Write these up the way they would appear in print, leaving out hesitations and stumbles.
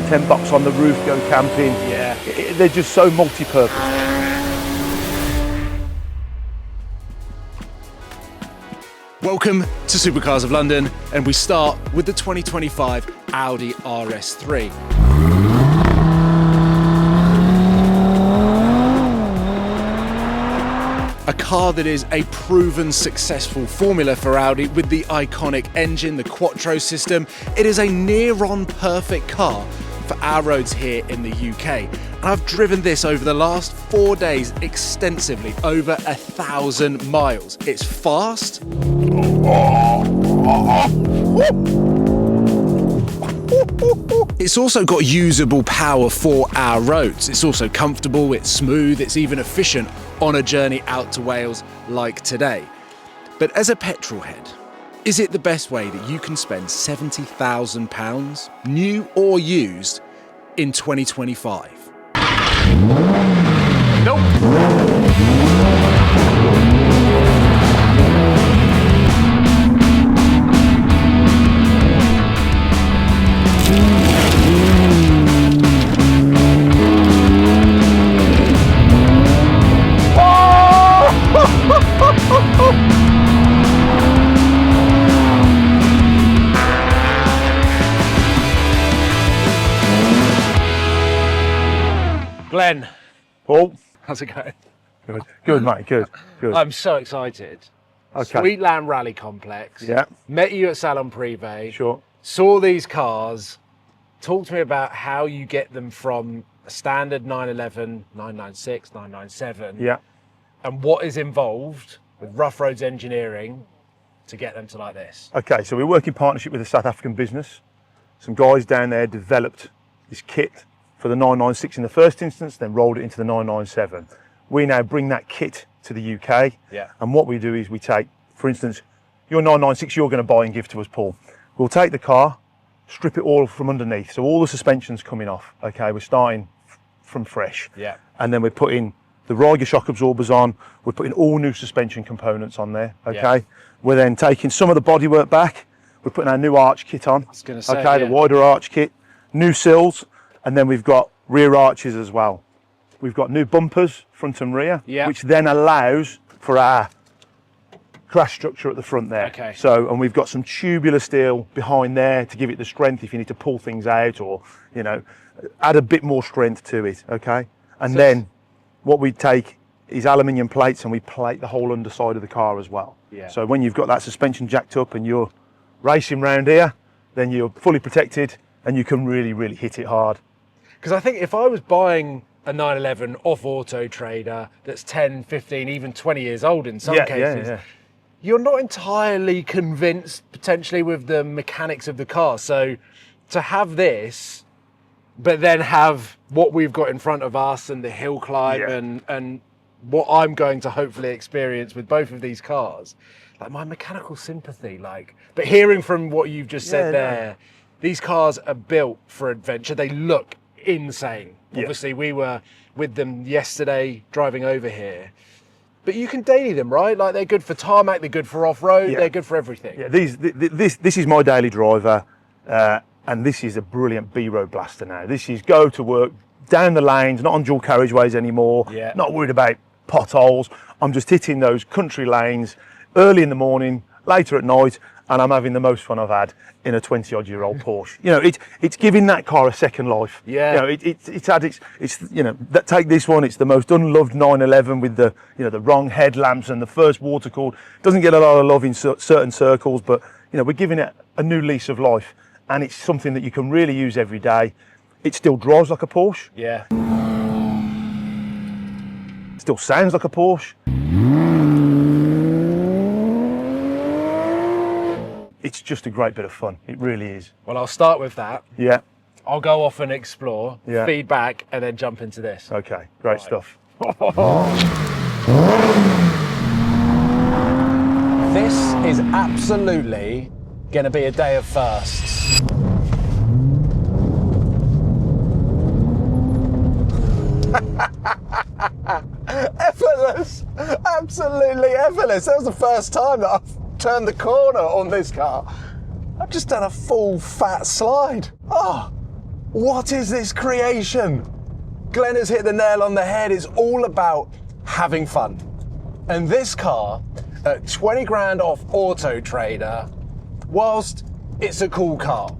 the tent box on the roof, go camping. Yeah. They're just so multi-purpose. Welcome to Supercars of London, and we start with the 2025 Audi RS3. A car that is a proven successful formula for Audi with the iconic engine, the Quattro system. It is a near-on perfect car for our roads here in the UK. And I've driven this over the last 4 days extensively, over 1,000 miles. It's fast. It's also got usable power for our roads. It's also comfortable, it's smooth, it's even efficient on a journey out to Wales like today. But as a petrol head, is it the best way that you can spend £70,000, new or used, in 2025? Nope. Glenn. Paul? How's it going? Good, mate, good. I'm so excited. Okay. Sweetland Rally Complex. Yeah. Met you at Salon Privé. Sure. Saw these cars. Talk to me about how you get them from a standard 911, 996, 997. Yeah. And what is involved with Rough Roads Engineering to get them to like this. Okay, so we work in partnership with a South African business. Some guys down there developed this kit for the 996 in the first instance, then rolled it into the 997. We now bring that kit to the UK. Yeah. And what we do is we take, for instance, your 996 you're going to buy and give to us, Paul. We'll take the car, strip it all from underneath. So all the suspension's coming off. Okay, we're starting from fresh. Yeah. And then we're putting the Riga shock absorbers on. We're putting all new suspension components on there. Okay. Yeah. We're then taking some of the bodywork back. We're putting our new arch kit on. I was going to say, okay, yeah. the wider arch kit, new sills, and then we've got rear arches as well. We've got new bumpers, front and rear, yeah. which then allows for our crash structure at the front there. Okay. So, and we've got some tubular steel behind there to give it the strength if you need to pull things out or, you know, add a bit more strength to it, okay? And then what we take is aluminium plates and we plate the whole underside of the car as well. Yeah. So when you've got that suspension jacked up and you're racing round here, then you're fully protected and you can really, really hit it hard. Because I think if I was buying a 911 off Auto Trader that's 10, 15, even 20 years old in some cases, you're not entirely convinced potentially with the mechanics of the car. So to have this, but then have what we've got in front of us and the hill climb and what I'm going to hopefully experience with both of these cars, like my mechanical sympathy, but hearing from what you've just said there, these cars are built for adventure. They look insane. Obviously, we were with them yesterday driving over here. But you can daily them, right? Like they're good for tarmac, they're good for off-road, they're good for everything. Yeah, this is my daily driver, and this is a brilliant B-road blaster now. This is go to work, down the lanes, not on dual carriageways anymore, not worried about potholes. I'm just hitting those country lanes early in the morning, later at night, and I'm having the most fun I've had in a 20-odd-year-old Porsche. You know, it's giving that car a second life. Yeah. You know, it's you know, take this one. It's the most unloved 911 with the, you know, the wrong headlamps and the first water cord. Doesn't get a lot of love in certain circles, but you know, we're giving it a new lease of life, and it's something that you can really use every day. It still drives like a Porsche. Yeah. Still sounds like a Porsche. It's just a great bit of fun. It really is. Well, I'll start with that. Yeah. I'll go off and explore, feedback, and then jump into this. Okay, great stuff. This is absolutely going to be a day of firsts. Effortless, absolutely effortless. That was the first time that I've turned the corner on this car. I've just done a full fat slide. Oh, What is this creation? Glenn has hit the nail on the head. It's all about having fun. And this car, at 20 grand off Auto Trader, whilst it's a cool car,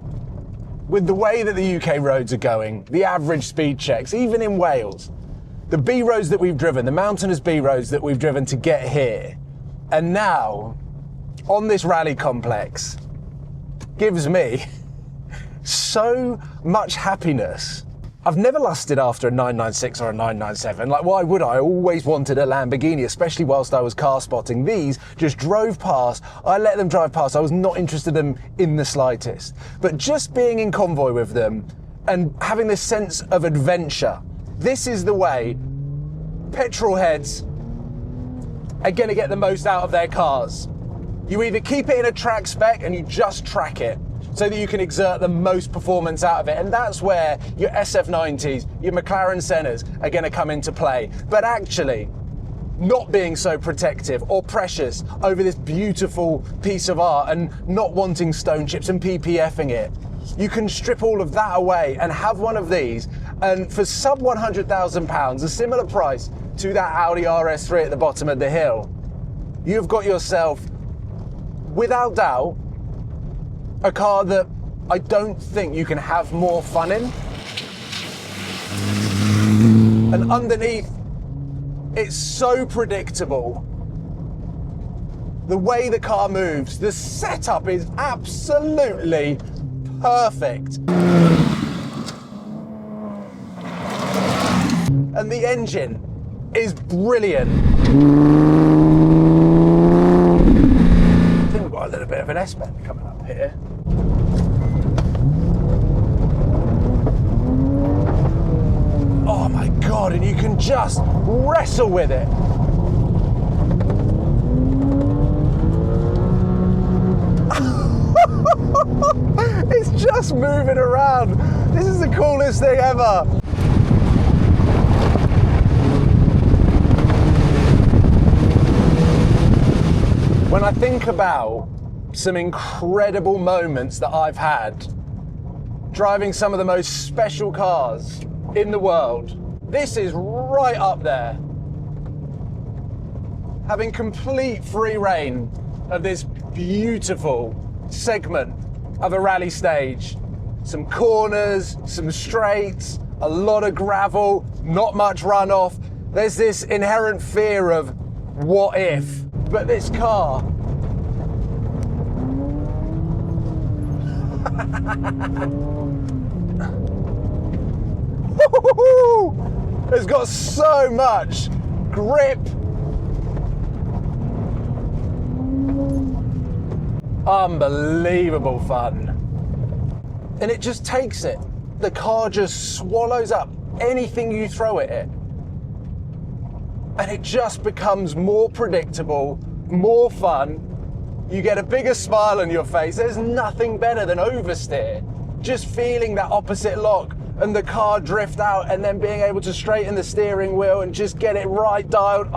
with the way that the UK roads are going, the average speed checks, even in Wales, the B roads that we've driven, the mountainous B roads that we've driven to get here, and now on this rally complex, gives me so much happiness. I've never lusted after a 996 or a 997. Like, why would I? I always wanted a Lamborghini, especially whilst I was car spotting. These just drove past. I let them drive past. I was not interested in them in the slightest. But just being in convoy with them and having this sense of adventure, this is the way petrol heads are going to get the most out of their cars. You either keep it in a track spec and you just track it, so that you can exert the most performance out of it. And that's where your SF90s, your McLaren Sennas are gonna come into play. But actually, not being so protective or precious over this beautiful piece of art and not wanting stone chips and PPFing it. You can strip all of that away and have one of these, and for sub £100,000, a similar price to that Audi RS3 at the bottom of the hill, you've got yourself, without doubt, a car that I don't think you can have more fun in. And underneath, it's so predictable. The way the car moves, the setup is absolutely perfect. And the engine is brilliant. I think we've got a little bit of an S-bend coming up here. Oh my God, and you can just wrestle with it. It's just moving around. This is the coolest thing ever. When I think about some incredible moments that I've had driving some of the most special cars in the world, this is right up there. Having complete free reign of this beautiful segment of a rally stage. Some corners, some straights, a lot of gravel, not much runoff. There's this inherent fear of what if, but this car it's got so much grip. Unbelievable fun. And it just takes it. The car just swallows up anything you throw at it. And it just becomes more predictable, more fun. You get a bigger smile on your face. There's nothing better than oversteer. Just feeling that opposite lock and the car drift out and then being able to straighten the steering wheel and just get it right dialed.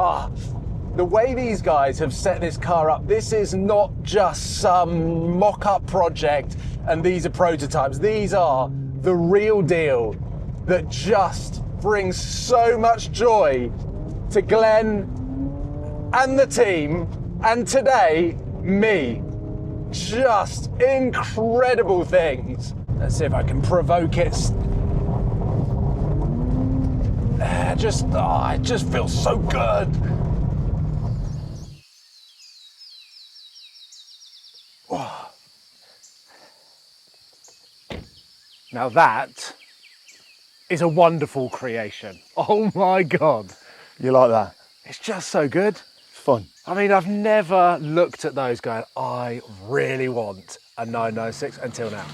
The way these guys have set this car up, this is not just some mock-up project and these are prototypes. These are the real deal that just brings so much joy to Glenn and the team, and today, me. Just incredible things. Let's see if I can provoke it. It just feels so good. Oh. Now that is a wonderful creation. Oh my God. You like that? It's just so good. It's fun. I mean, I've never looked at those going, I really want a 996 until now.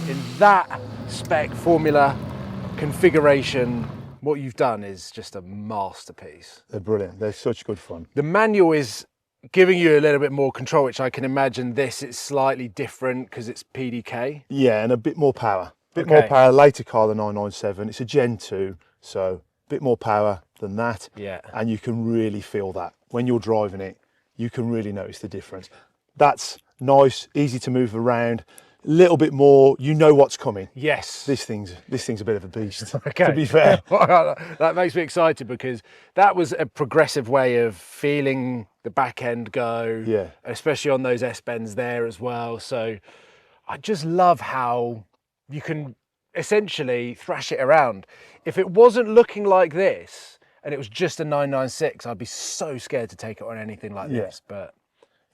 In that spec, formula, configuration, what you've done is just a masterpiece. They're brilliant. They're such good fun. The manual is giving you a little bit more control, which I can imagine this is slightly different because it's PDK. Yeah, and a bit more power. More power, later car, the 997. It's a Gen 2, so a bit more power than that. Yeah. And you can really feel that. When you're driving it, you can really notice the difference. That's nice, easy to move around. little bit more, you know what's coming. Yes. This thing's a bit of a beast, Okay. to be fair. That makes me excited because that was a progressive way of feeling the back end go, especially on those S-bends there as well. So I just love how you can essentially thrash it around. If it wasn't looking like this and it was just a 996, I'd be so scared to take it on anything like this. But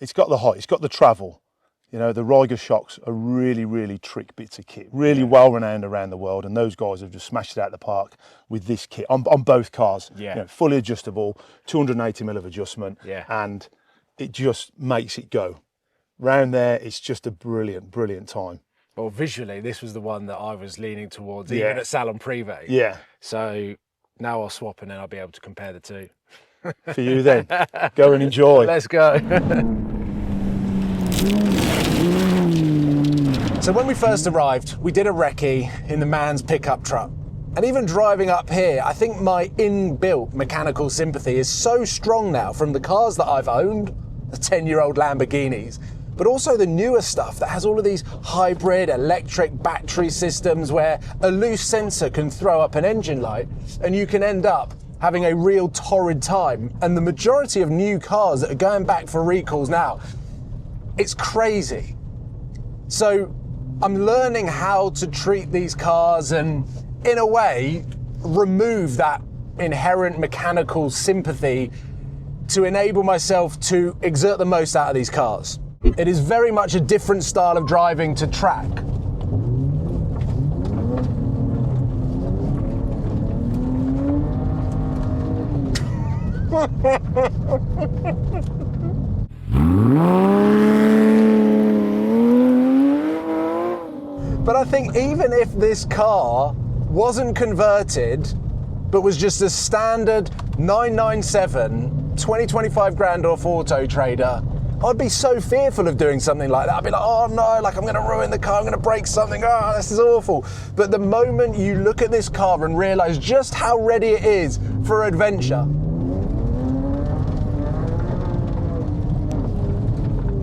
it's got the height, it's got the travel. You know, the Riga shocks are really, really trick bits of kit, really well renowned around the world, and those guys have just smashed it out of the park with this kit on both cars. Yeah. You know, fully adjustable, 280mm of adjustment, and it just makes it go. Round there, it's just a brilliant, brilliant time. Well, visually, this was the one that I was leaning towards, even at Salon Privé. Yeah. So now I'll swap and then I'll be able to compare the two. For you then, go and enjoy. Let's go. So when we first arrived, we did a recce in the man's pickup truck. And even driving up here, I think my inbuilt mechanical sympathy is so strong now from the cars that I've owned, the 10-year-old Lamborghinis, but also the newer stuff that has all of these hybrid electric battery systems where a loose sensor can throw up an engine light and you can end up having a real torrid time. And the majority of new cars that are going back for recalls now, it's crazy. So I'm learning how to treat these cars and, in a way, remove that inherent mechanical sympathy to enable myself to exert the most out of these cars. It is very much a different style of driving to track. But I think even if this car wasn't converted, but was just a standard 997, 20-25 grand off Auto Trader, I'd be so fearful of doing something like that. I'd be like, oh no, like I'm gonna ruin the car, I'm gonna break something, oh, this is awful. But the moment you look at this car and realize just how ready it is for adventure,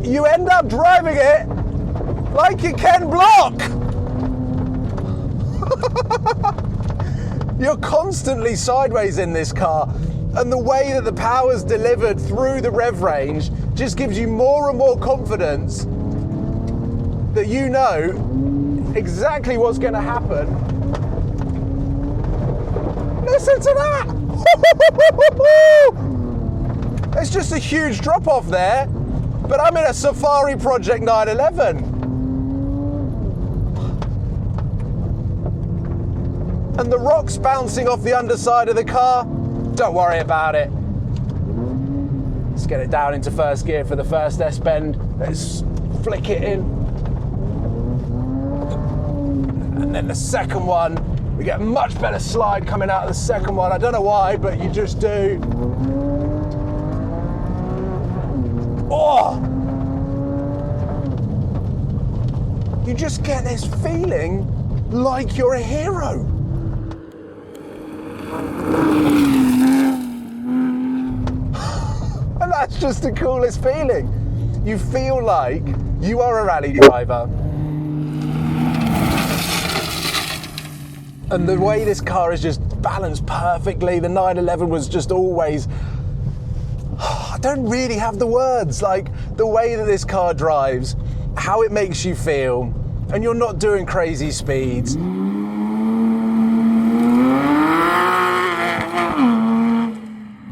you end up driving it like you can block. You're constantly sideways in this car, and the way that the power's delivered through the rev range just gives you more and more confidence that you know exactly what's going to happen. Listen to that! It's just a huge drop off there, but I'm in a SafariProjek 911. And the rocks bouncing off the underside of the car, don't worry about it. Let's get it down into first gear for the first S-bend. Let's flick it in. And then the second one, we get a much better slide coming out of the second one. I don't know why, but you just do. Oh! You just get this feeling like you're a hero. And that's just the coolest feeling. You feel like you are a rally driver. And the way this car is just balanced perfectly, the 911 was just always, I don't really have the words, like the way that this car drives, how it makes you feel, and you're not doing crazy speeds.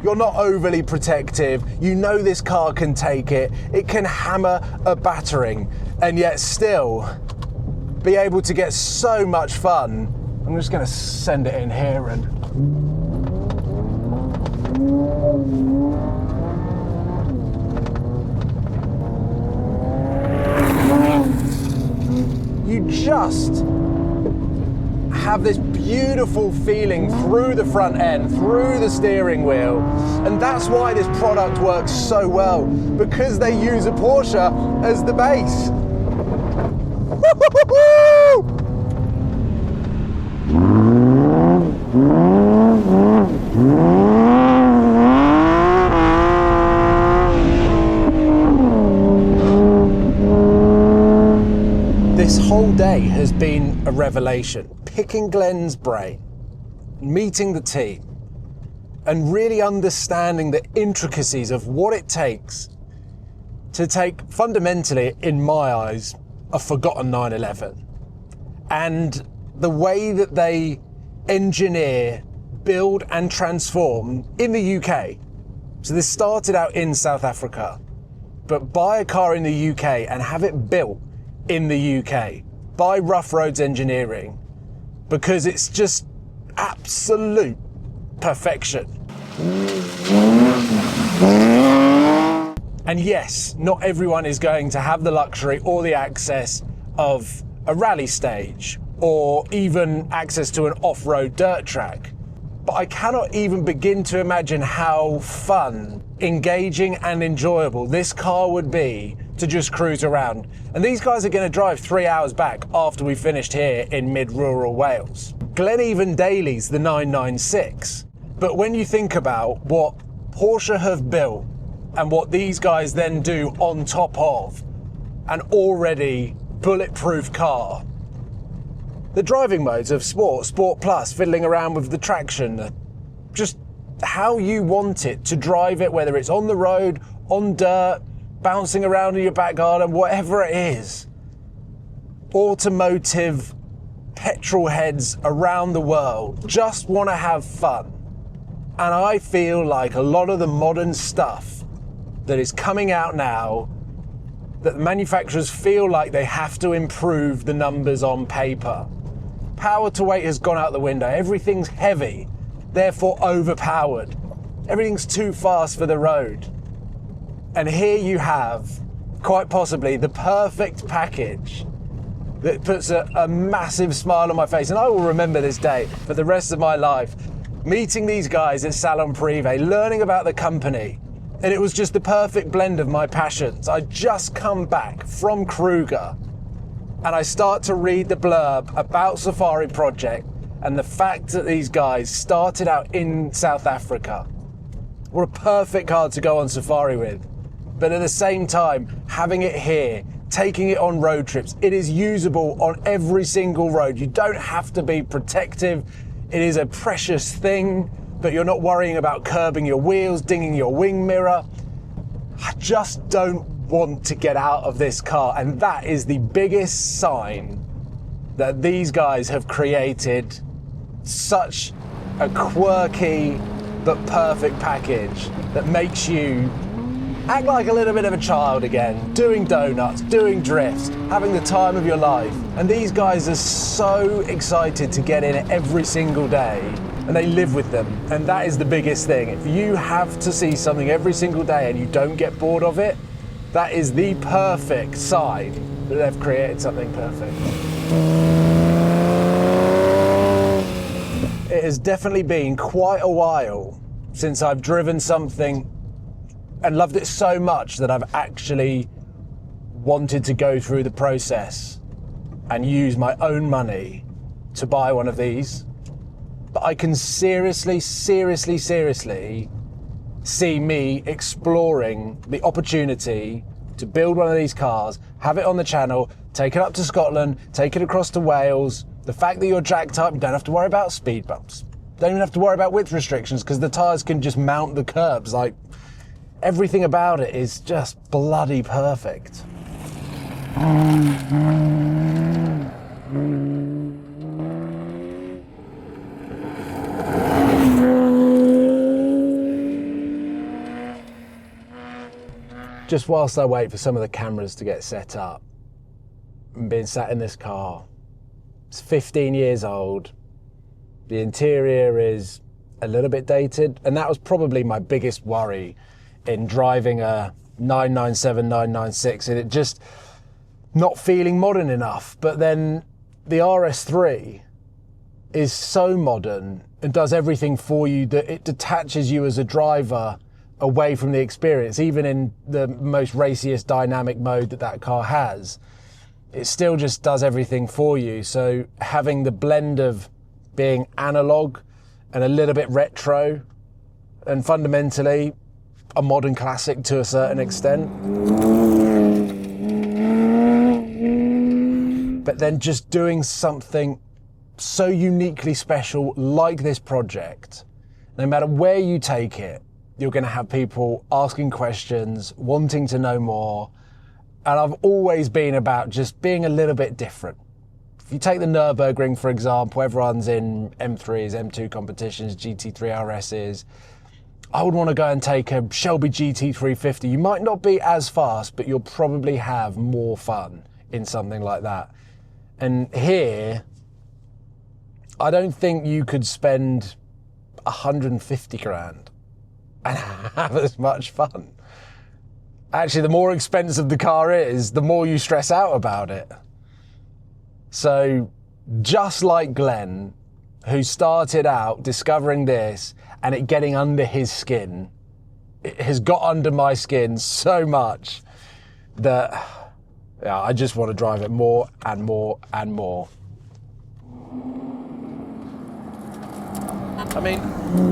You're not overly protective. You know this car can take it. It can hammer a battering and yet still be able to get so much fun. I'm just going to send it in here and... You just have this beautiful feeling through the front end, through the steering wheel. And that's why this product works so well, because they use a Porsche as the base. Woo-hoo-hoo-hoo! This day has been a revelation. Picking Glenn's brain, meeting the team, and really understanding the intricacies of what it takes to take, fundamentally, in my eyes, a forgotten 911. And the way that they engineer, build and transform in the UK. So this started out in South Africa, but buy a car in the UK and have it built in the UK by Rough Roads Engineering, because it's just absolute perfection. And yes, not everyone is going to have the luxury or the access of a rally stage or even access to an off-road dirt track. But I cannot even begin to imagine how fun, engaging and enjoyable this car would be to just cruise around. And these guys are going to drive 3 hours back after we finished here in mid-rural Wales. Glen even dailies the 996. But when you think about what Porsche have built and what these guys then do on top of an already bulletproof car, the driving modes of Sport, Sport Plus, fiddling around with the traction, just how you want it to drive it, whether it's on the road, on dirt, bouncing around in your back garden, whatever it is. Automotive petrol heads around the world just want to have fun. And I feel like a lot of the modern stuff that is coming out now, that the manufacturers feel like they have to improve the numbers on paper. Power to weight has gone out the window. Everything's heavy, therefore overpowered. Everything's too fast for the road. And here you have, quite possibly, the perfect package that puts a massive smile on my face. And I will remember this day for the rest of my life. Meeting these guys at Salon Privé, learning about the company. And it was just the perfect blend of my passions. I'd just come back from Kruger, and I start to read the blurb about SafariProjek and the fact that these guys started out in South Africa. What a perfect car to go on safari with. But at the same time, having it here, taking it on road trips, it is usable on every single road. You don't have to be protective. It is a precious thing, but you're not worrying about curbing your wheels, dinging your wing mirror. I just don't want to get out of this car, and that is the biggest sign that these guys have created such a quirky but perfect package that makes you act like a little bit of a child again, doing donuts, doing drifts, having the time of your life. And these guys are so excited to get in every single day, and they live with them, and that is the biggest thing. If you have to see something every single day and you don't get bored of it, that is the perfect sign that they've created something perfect. It has definitely been quite a while since I've driven something and loved it so much that I've actually wanted to go through the process and use my own money to buy one of these. But I can seriously see me exploring the opportunity to build one of these cars, have it on the channel, take it up to Scotland, take it across to Wales. The fact that you're jacked up, you don't have to worry about speed bumps. Don't even have to worry about width restrictions because the tyres can just mount the curbs. Like, everything about it is just bloody perfect. Just whilst I wait for some of the cameras to get set up, I'm being sat in this car. It's 15 years old. The interior is a little bit dated, and that was probably my biggest worry in driving a 997, 996, and it just not feeling modern enough. But then the RS3 is so modern and does everything for you that it detaches you as a driver away from the experience. Even in the most raciest dynamic mode that car has, it still just does everything for you. So having the blend of being analog and a little bit retro and fundamentally a modern classic to a certain extent. but then just doing something so uniquely special like this project, no matter where you take it, you're going to have people asking questions, wanting to know more. And I've always been about just being a little bit different. If you take the Nürburgring, for example, everyone's in M3s, M2 competitions, GT3 RSs. I would want to go and take a Shelby GT350. You might not be as fast, but you'll probably have more fun in something like that. And here, I don't think you could spend 150 grand and have as much fun. Actually, the more expensive the car is, the more you stress out about it. So, just like Glenn, who started out discovering this and it getting under his skin, it has got under my skin so much that I just want to drive it more and more and more. I mean,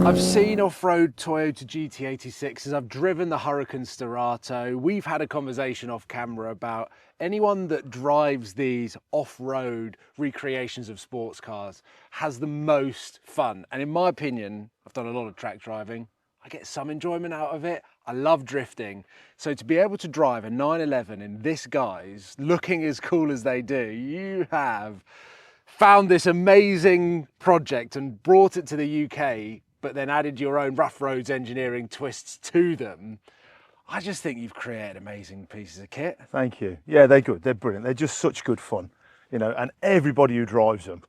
I've seen off-road Toyota GT86s, I've driven the Hurricane Sterato. We've had a conversation off camera about anyone that drives these off-road recreations of sports cars has the most fun. And in my opinion, I've done a lot of track driving. I get some enjoyment out of it. I love drifting. So to be able to drive a 911 in this guise, looking as cool as they do, you have found this amazing project and brought it to the UK, but then added your own rough roads engineering twists to them. I just think you've created amazing pieces of kit. Thank you. Yeah, they're good. They're brilliant. They're just such good fun, you know, and everybody who drives them,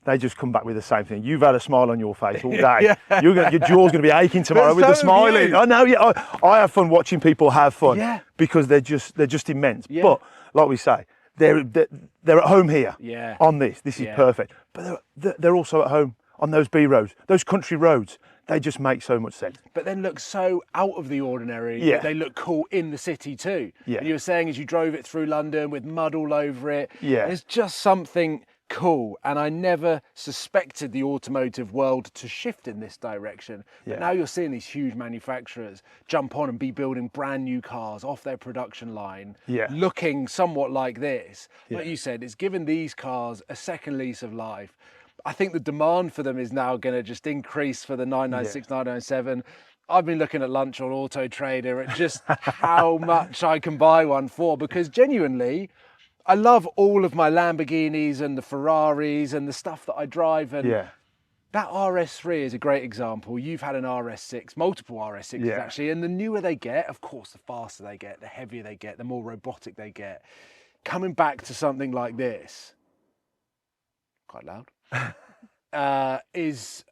they just come back with the same thing. You've had a smile on your face all day. Yeah. Your jaw's going to be aching tomorrow with the smiling. I know. Yeah, I have fun watching people have fun because they're just immense. Yeah. But like we say, they're at home here on this. This is perfect. But they're also at home on those B roads, those country roads. They just make so much sense. But then look so out of the ordinary. Yeah. They look cool in the city too. Yeah. And you were saying as you drove it through London with mud all over it. Yeah. There's just something cool. And I never suspected the automotive world to shift in this direction. But now you're seeing these huge manufacturers jump on and be building brand new cars off their production line, looking somewhat like this. Like you said, it's given these cars a second lease of life. I think the demand for them is now going to just increase for the 996, 997. I've been looking at lunch on Auto Trader at just how much I can buy one for, because genuinely, I love all of my Lamborghinis and the Ferraris and the stuff that I drive. And that RS3 is a great example. You've had an RS6, multiple RS6s actually, and the newer they get, of course, the faster they get, the heavier they get, the more robotic they get. Coming back to something like this, quite loud, is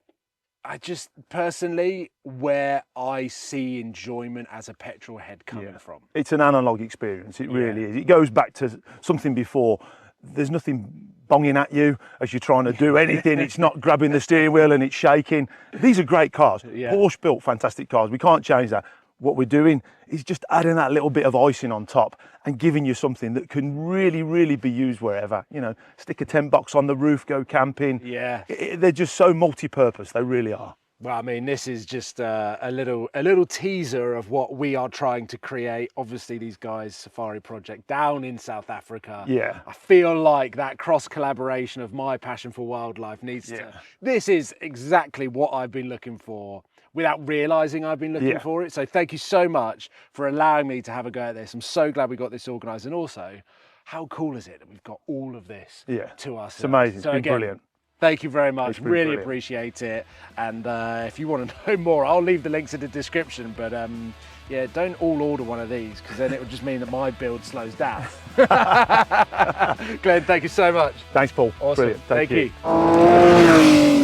I just personally where I see enjoyment as a petrol head coming from. It's an analog experience, it really is. It goes back to something before. There's nothing bonging at you as you're trying to do anything. It's not grabbing the steering wheel and it's shaking. These are great cars. Porsche built fantastic cars. We can't change that. What we're doing is just adding that little bit of icing on top and giving you something that can really, really be used wherever. You know, stick a tent box on the roof, go camping. They're just so multi-purpose. They really are. Well, I mean, this is just a little teaser of what we are trying to create. Obviously, these guys, SafariProjek, down in South Africa. I feel like that cross collaboration of my passion for wildlife needs to. This is exactly what I've been looking for, without realising I've been looking for it. So thank you so much for allowing me to have a go at this. I'm so glad we got this organised. And also, how cool is it that we've got all of this to us? It's amazing. So it's been brilliant. Thank you very much. Really appreciate it. And if you want to know more, I'll leave the links in the description. But yeah, don't all order one of these, because then it would just mean that my build slows down. Glenn, thank you so much. Thanks, Paul. Awesome. Brilliant. Thank you. you.